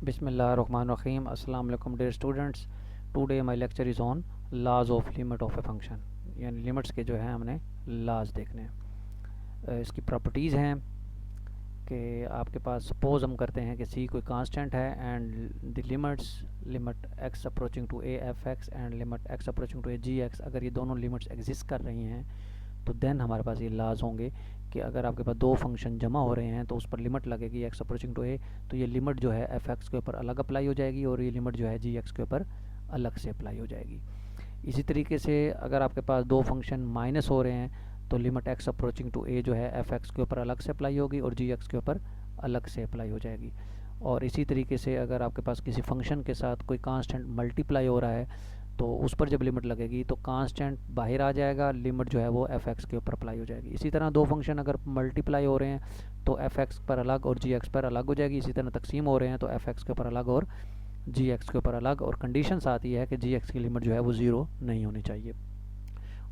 बिस्मिल्लाहिर्रहमानिर्रहीम अस्सलाम वालेकुम dear students. Today my lecture is on laws of limit of a function, यानी limits के जो हैं हमने लाज देखने हैं। इसकी प्रॉपर्टीज़ हैं कि आपके पास सपोज़ हम करते हैं कि सी कोई कांस्टेंट है and the limit x approaching to a f x and limit x approaching to a g x, अगर ये दोनों लिमिट्स एग्जिस्ट कर रही हैं तो देन हमारे पास ये लाज होंगे कि अगर आपके पास दो फंक्शन जमा हो रहे हैं तो उस पर लिमिट लगेगी एक्स अप्रोचिंग टू ए, तो ये लिमिट जो है एफ एक्स के ऊपर अलग अप्लाई हो जाएगी और ये लिमिट जो है जी एक्स के ऊपर अलग से अप्लाई हो जाएगी। इसी तरीके से अगर आपके पास दो फंक्शन माइनस हो रहे हैं तो लिमिट एक्स अप्रोचिंग टू ए जो है एफ एक्स के ऊपर अलग से अप्लाई होगी और जी एक्स के ऊपर अलग से अप्लाई हो जाएगी। और इसी तरीके से अगर आपके पास किसी फंक्शन के साथ कोई कांस्टेंट मल्टीप्लाई हो रहा है तो उस पर जब लिमिट लगेगी तो कांस्टेंट बाहर आ जाएगा, लिमिट जो है वो एफ एक्स के ऊपर अप्लाई हो जाएगी। इसी तरह दो फंक्शन अगर मल्टीप्लाई हो रहे हैं तो एफ एक्स पर अलग और जी एक्स पर अलग हो जाएगी। इसी तरह तकसीम हो रहे हैं तो एफ एक्स के ऊपर अलग और जी एक्स के ऊपर अलग, और कंडीशंस आती है कि जी एक्स की लिमिट जो है वो ज़ीरो नहीं होनी चाहिए।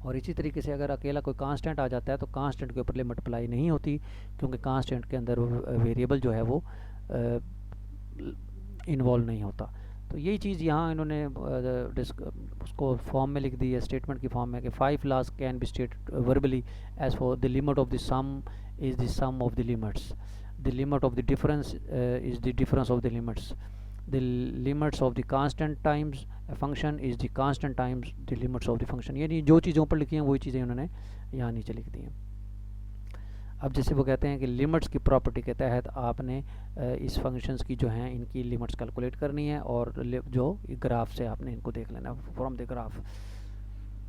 और इसी तरीके से अगर अकेला कोई कांस्टेंट आ जाता है तो कांस्टेंट के ऊपर लिमिट अप्लाई नहीं होती, क्योंकि कांस्टेंट के अंदर वेरिएबल जो है वो इन्वॉल्व नहीं होता। तो यही चीज़ यहाँ इन्होंने उसको फॉर्म में लिख दी है, स्टेटमेंट की फॉर्म में, कि 5 laws can be stated verbally as for the limit of the sum is the sum of the limits, the limit of the difference is the difference of the limits, the limits of the constant times a function is the constant times the limits of the function। यानी जो चीज़ों पर लिखी हैं वही चीज़ें उन्होंने यहाँ नीचे लिख दी हैं। अब जैसे वो कहते हैं कि लिमिट्स की प्रॉपर्टी के तहत आपने इस फंक्शंस की जो हैं इनकी लिमिट्स कैलकुलेट करनी है और जो ग्राफ से आपने इनको देख लेना फ्रॉम द ग्राफ।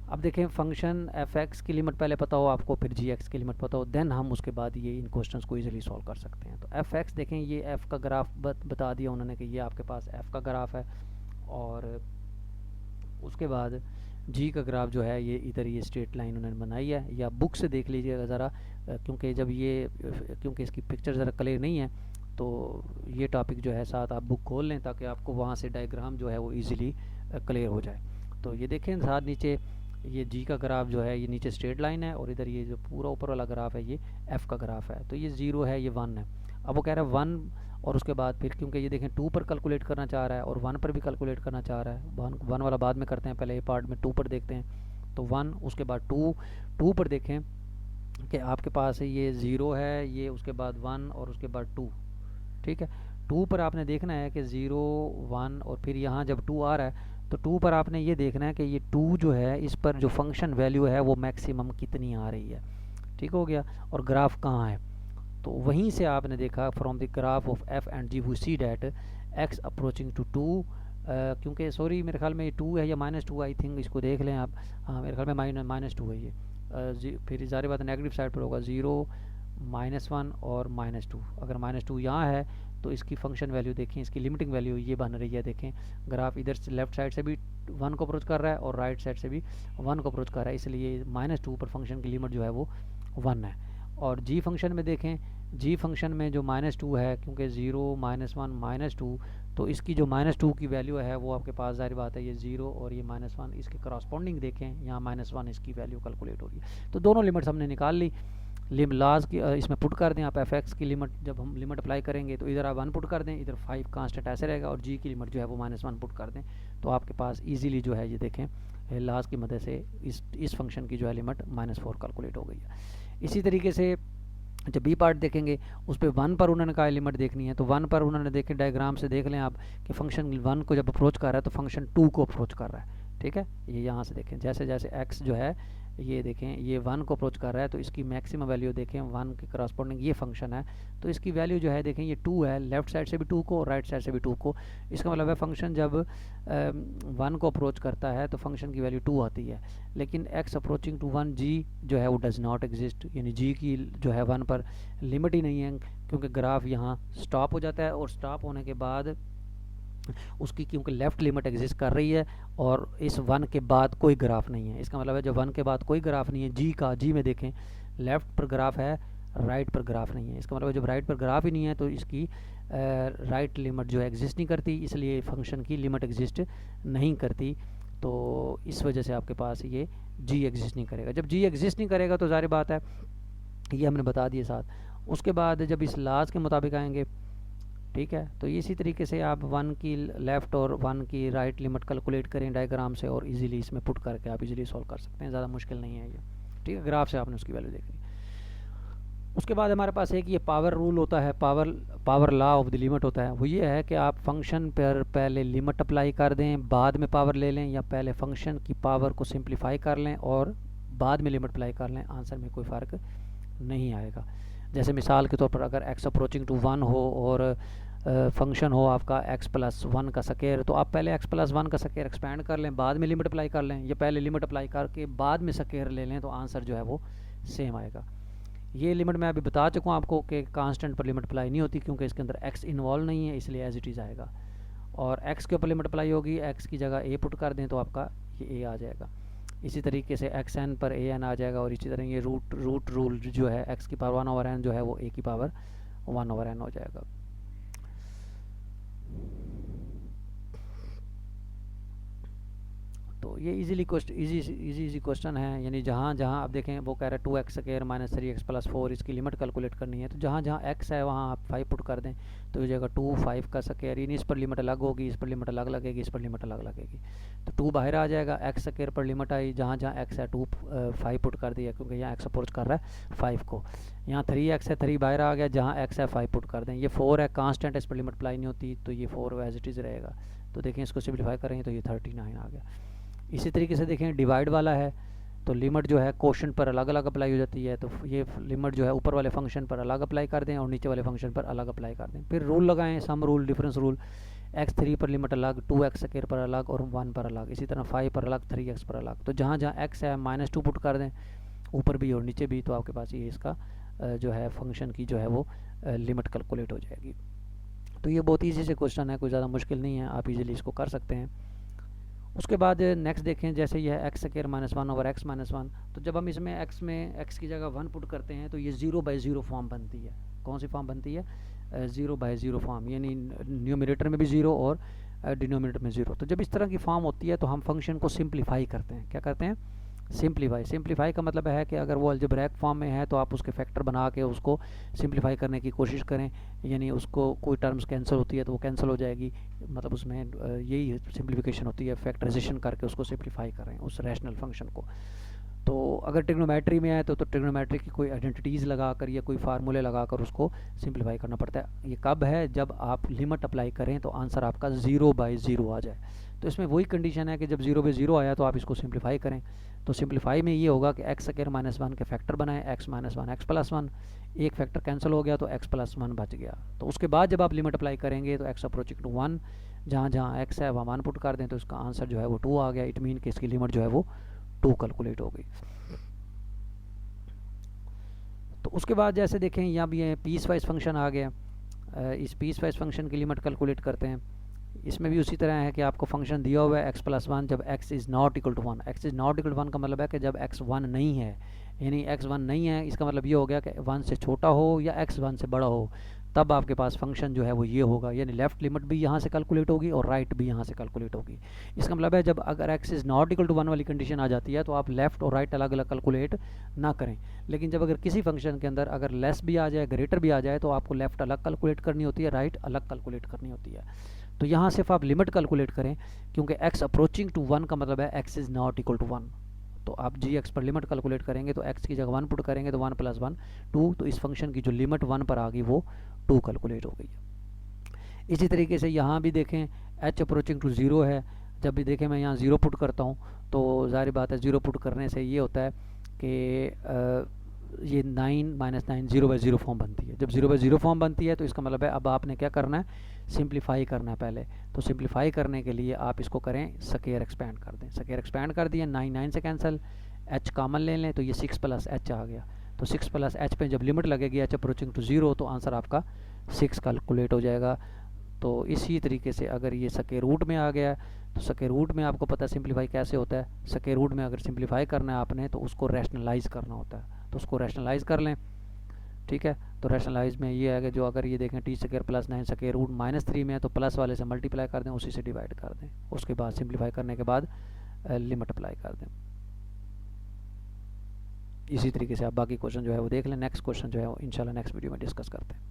अब देखें, फंक्शन एफ एक्स की लिमिट पहले पता हो आपको, फिर जी एक्स की लिमिट पता हो, देन हम उसके बाद ये इन क्वेश्चंस को इजीली सॉल्व कर सकते हैं। तो एफ एक्स देखें, ये एफ का ग्राफ बता दिया उन्होंने कि ये आपके पास एफ का ग्राफ है, और उसके बाद जी का ग्राफ जो है ये इधर ये स्ट्रेट लाइन उन्होंने बनाई है, या बुक से देख लीजिएगा ज़रा, क्योंकि इसकी पिक्चर ज़रा क्लियर नहीं है तो ये टॉपिक जो है साथ आप बुक खोल लें ताकि आपको वहाँ से डायग्राम जो है वो ईज़िली क्लियर हो जाए। तो ये देखें साथ नीचे ये जी का ग्राफ जो है ये नीचे स्ट्रेट लाइन है, और इधर ये जो पूरा ऊपर वाला ग्राफ है ये एफ़ का ग्राफ है। तो ये 0 है, ये 1 है। अब वो कह रहा है 1, और उसके बाद फिर क्योंकि ये देखें 2 पर कैलकुलेट करना चाह रहा है और 1 पर भी कैलकुलेट करना चाह रहा है। 1 वाला बाद में करते हैं, पहले ये पार्ट में 2 पर देखते हैं। तो 1, उसके बाद 2 पर देखें कि आपके पास ये 0 है, ये उसके बाद 1 और उसके बाद 2, ठीक है। 2 पर आपने देखना है कि 0 1 और फिर यहाँ जब 2 आ रहा है तो 2 पर आपने ये देखना है कि ये 2 जो है इस पर जो फंक्शन वैल्यू है वो मैक्सिमम कितनी आ रही है, ठीक हो गया। और ग्राफ कहाँ है, तो वहीं से आपने देखा from the graph of f and g we see that x approaching to 2, क्योंकि सॉरी मेरे ख्याल में ये 2 है या -2, आई थिंक इसको देख लें आप। हाँ, मेरे ख्याल में -2 है ये। फिर ज़ाहिर बात नेगेटिव साइड पर होगा 0 -1 और -2। अगर -2 यहाँ है तो इसकी फंक्शन वैल्यू देखें, इसकी लिमिटिंग वैल्यू ये बन रही है। देखें ग्राफ इधर से लेफ्ट साइड से भी 1 को अप्रोच कर रहा है और राइट साइड से भी 1 को अप्रोच कर रहा है, इसलिए -2 पर फंक्शन की लिमिट जो है वो 1 है। और जी फंक्शन में देखें, जी फंक्शन में जो -2 है, क्योंकि 0 -1 -2, तो इसकी जो -2 की वैल्यू है वो आपके पास ज़ाहिर बात है ये 0 और ये -1 इसके करस्पॉन्डिंग देखें, यहाँ -1 इसकी वैल्यू कैलकुलेट हो रही है। तो दोनों लिमिट्स हमने निकाल ली। लाज की इसमें पुट कर दें आप, एफ एक्स की लिमिट जब हम लिमिट अप्लाई करेंगे तो इधर आप 1 पुट कर दें, इधर 5 कांस्टेंट ऐसे रहेगा, और जी की लिमिट जो है वो -1 पुट कर दें, तो आपके पास इजीली जो है ये देखें लाज की मदद से इस फंक्शन की जो है लिमिट -4 कैलकुलेट हो गई है। इसी तरीके से जब बी पार्ट देखेंगे उस पर 1 पर उन्होंने कहा लिमिट देखनी है, तो 1 पर उन्होंने देखे, डायग्राम से देख लें आप कि फंक्शन 1 को जब अप्रोच कर रहा है तो फंक्शन 2 को अप्रोच कर रहा है, ठीक है। ये यहाँ से देखें, जैसे जैसे एक्स जो है ये देखें ये 1 को अप्रोच कर रहा है तो इसकी मैक्सिमम वैल्यू देखें 1 के करस्पॉन्डिंग ये फंक्शन है, तो इसकी वैल्यू जो है देखें ये 2 है, लेफ्ट साइड से भी 2 को और राइट साइड से भी 2 को। इसका मतलब है फंक्शन जब 1 को अप्रोच करता है तो फंक्शन की वैल्यू 2 आती है, लेकिन एक्स अप्रोचिंग टू 1 जी जो है वो डज़ नॉट एग्जिस्ट, यानी जी की जो है 1 पर लिमिट ही नहीं है, क्योंकि ग्राफ यहाँ स्टॉप हो जाता है और स्टॉप होने के बाद उसकी क्योंकि लेफ़्ट लिमिट एग्जिस्ट कर रही है और इस 1 के बाद कोई ग्राफ नहीं है। इसका मतलब है जब 1 के बाद कोई ग्राफ नहीं है, जी में देखें लेफ़्ट पर ग्राफ है, राइट पर ग्राफ नहीं है। इसका मतलब है जब राइट पर ग्राफ ही नहीं है तो इसकी राइट लिमिट जो है एग्जिस्ट नहीं करती, इसलिए फंक्शन की लिमिट एग्जिस्ट नहीं करती। तो इस वजह से आपके पास ये जी एग्जिस्ट नहीं करेगा। जब जी एग्जिस्ट नहीं करेगा तो ज़ाहिर बात है ये हमने बता दिए साथ। उसके बाद जब इस लाज के मुताबिक आएंगे ठीक है, तो इसी तरीके से आप 1 की लेफ़्ट और 1 की राइट लिमिट कैलकुलेट करें डायग्राम से और इजीली इसमें पुट करके आप इजीली सॉल्व कर सकते हैं, ज़्यादा मुश्किल नहीं है ये। ठीक है, ग्राफ से आपने उसकी वैल्यू देखनी। उसके बाद हमारे पास एक ये पावर रूल होता है, power law of the limit होता है। वो ये है कि आप फंक्शन पर पहले लिमिट अप्लाई कर दें, बाद में पावर ले लें, या पहले फंक्शन की पावर को सिंप्लीफाई कर लें और बाद में लिमिट अप्लाई कर लें, आंसर में कोई फ़र्क नहीं आएगा। जैसे मिसाल के तौर पर अगर x अप्रोचिंग टू 1 हो और फंक्शन हो आपका x+1 का स्क्वायर, तो आप पहले x+1 का स्क्वायर एक्सपेंड कर लें, बाद में लिमिट अप्लाई कर लें, या पहले लिमिट अप्लाई करके बाद में स्क्वायर ले लें, तो आंसर जो है वो सेम आएगा। ये लिमिट मैं अभी बता चुका हूँ आपको कि कांस्टेंट पर लिमिट अप्लाई नहीं होती, क्योंकि इसके अंदर x इन्वॉल्व नहीं है, इसलिए एज इट इज़ आएगा। और x के ऊपर लिमिट अप्लाई होगी, x की जगह a पुट कर दें तो आपका ये a आ जाएगा। इसी तरीके से xn पर an आ जाएगा, और इसी तरह ये रूट रूल जो है x की पावर 1/n जो है वो a की पावर 1/n हो जाएगा। तो ये इजी क्वेश्चन है, यानी जहाँ जहाँ आप देखें वो कह रहा है 2x² - 3x+4 इसकी लिमिट कैलकुलेट करनी है, तो जहाँ जहाँ x है वहाँ आप 5 पुट कर दें तो हो जाएगा 2 5 का स्क्वायर, यानी इस पर लिमिट अलग होगी, इस पर लिमिट अलग लगेगी, इस पर लिमिट अलग लगेगी, तो 2 बाहर आ जाएगा, x² पर लिमिट आई, जहाँ जहाँ x है 5 पुट कर दिया, क्योंकि यहाँ x अप्रोच कर रहा है 5 को। यहाँ 3x है, 3 बाहर आ गया, जहाँ x है 5 पुट कर दें। ये 4 है, कांस्टेंट, इस पर लिमिट अप्लाई नहीं होती, तो ये 4 एज इट इज़ रहेगा। तो देखें इसको सिम्प्लीफाई करेंगे तो ये 39 आ गया। इसी तरीके से देखें डिवाइड वाला है, तो लिमिट जो है क्वोशंट पर अलग अलग अप्लाई हो जाती है, तो ये लिमिट जो है ऊपर वाले फंक्शन पर अलग अप्लाई कर दें और नीचे वाले फंक्शन पर अलग अप्लाई कर दें। फिर रूल लगाएं, sum rule, difference rule, x3 पर लिमिट अलग, 2x² पर अलग और 1 पर अलग, इसी तरह 5 पर अलग, 3x पर अलग। तो जहाँ जहाँ x है -2 पुट कर दें, ऊपर भी और नीचे भी, तो आपके पास ये इसका जो है फंक्शन की जो है वो लिमिट कैलकुलेट हो जाएगी। तो ये बहुत ईजी से क्वेश्चन है, कोई ज़्यादा मुश्किल नहीं है, आप इजीली इसको कर सकते हैं। उसके बाद नेक्स्ट देखें, जैसे यह x² -1/x - 1, तो जब हम इसमें x की जगह 1 पुट करते हैं तो ये 0/0 फॉर्म बनती है। कौन सी फॉर्म बनती है? 0/0 फॉर्म, यानी न्यूमरेटर में भी 0 और डिनोमिनेटर में 0। तो जब इस तरह की फॉर्म होती है तो हम फंक्शन को सिंप्लीफाई करते हैं। क्या करते हैं? सिंप्लीफाई का मतलब है कि अगर वो अलजेब्रिक फॉर्म में है तो आप उसके फैक्टर बना के उसको सिंप्लीफाई करने की कोशिश करें, यानी उसको कोई टर्म्स कैंसिल होती है तो वो कैंसिल हो जाएगी, मतलब उसमें यही सिंप्लीफिकेशन होती है, फैक्टराइजेशन करके उसको सिंप्लीफाई करें उस रैशनल फंक्शन को। तो अगर ट्रिग्नोमेट्री में है तो ट्रिग्नोमेट्री की कोई आइडेंटिटीज़ लगाकर या कोई फार्मूले लगाकर उसको सिंप्लीफाई करना पड़ता है। ये कब है? जब आप लिमिट अप्लाई करें तो आंसर आपका 0/0 आ जाए। तो इसमें वही कंडीशन है कि जब 0/0 आया तो आप इसको सिंप्लीफाई करें। तो सिंप्लीफाई में ये होगा कि x² -1 के फैक्टर बनाएं, x - 1 x+1, एक फैक्टर कैंसिल हो गया तो x+1 बच गया। तो उसके बाद जब आप लिमिट अप्लाई करेंगे तो x अप्रोचिंग टू 1, जहाँ जहाँ x है वहाँ 1 पुट कर दें तो इसका आंसर जो है वो 2 आ गया। इट मीन कि इसकी लिमिट जो है वो 2 कैलकुलेट हो गई। तो उसके बाद जैसे देखें यहाँ भी ये पीस वाइज फंक्शन आ गया, इस पीस वाइज फंक्शन की लिमिट कैलकुलेट करते हैं। इसमें भी उसी तरह है कि आपको फंक्शन दिया हुआ है x+1 जब x is not equal to 1। x is not equal to 1 का मतलब है कि जब x 1 नहीं है, यानी x 1 नहीं है, इसका मतलब ये हो गया कि 1 से छोटा हो या x 1 से बड़ा हो, तब आपके पास फंक्शन जो है वो ये होगा, यानी लेफ्ट लिमिट भी यहाँ से कैलकुलेट होगी और राइट भी यहाँ से कैलकुलेट होगी। इसका मतलब है जब अगर x is not equal to 1 वाली कंडीशन आ जाती है तो आप लेफ्ट और राइट अलग अलग कैलकुलेट ना करें, लेकिन जब अगर किसी फंक्शन के अंदर अगर लेस भी आ जाए, ग्रेटर भी आ जाए, तो आपको लेफ्ट अलग कैलकुलेट करनी होती है, राइट अलग कैलकुलेट करनी होती है। तो यहाँ सिर्फ आप लिमिट कैलकुलेट करें, क्योंकि x अप्रोचिंग टू 1 का मतलब है x is not equal to 1। तो आप g(x) पर लिमिट कैलकुलेट करेंगे तो x की जगह 1 पुट करेंगे तो 1 + 1 2, तो इस फंक्शन की जो लिमिट 1 पर आ गई वो 2 कैलकुलेट हो गई है। इसी तरीके से यहाँ भी देखें h अप्रोचिंग टू 0 है, जब भी देखें मैं यहाँ 0 पुट करता हूँ तो ज़ाहिर बात है 0 पुट करने से ये होता है कि ये 9 - 9 0/0 फॉर्म बनती है। जब 0/0 फॉर्म बनती है तो इसका मतलब है अब आपने क्या करना है? सिंप्लीफाई करना है पहले। तो सिंप्लीफाई करने के लिए आप इसको करें स्क्वायर एक्सपेंड कर दें। स्क्वायर एक्सपेंड कर दिया, 9 9 से कैंसिल, h कॉमन ले लें तो ये 6 + h आ गया। तो 6 + h पे जब लिमिट लगेगी h अप्रोचिंग टू 0 तो आंसर आपका 6 कैलकुलेट हो जाएगा। तो इसी तरीके से अगर ये स्क्वायर रूट में आ गया तो स्क्वायर रूट में आपको पता है सिंप्लीफाई कैसे होता है। स्क्वायर रूट में अगर सिंप्लीफाई करना है आपने तो उसको रैशनलाइज करना होता है, तो उसको रैशनलाइज कर लें। ठीक है, तो रैशनलाइज में ये है कि जो अगर ये देखें t² + 9 स्क्वायर रूट -3 में है तो प्लस वाले से मल्टीप्लाई कर दें, उसी से डिवाइड कर दें, उसके बाद सिंप्लीफाई करने के बाद लिमिट अप्लाई कर दें। इसी तरीके से आप बाकी क्वेश्चन जो है वो देख लें। नेक्स्ट क्वेश्चन जो है वो इंशाल्लाह नेक्स्ट वीडियो में डिस्कस करते हैं।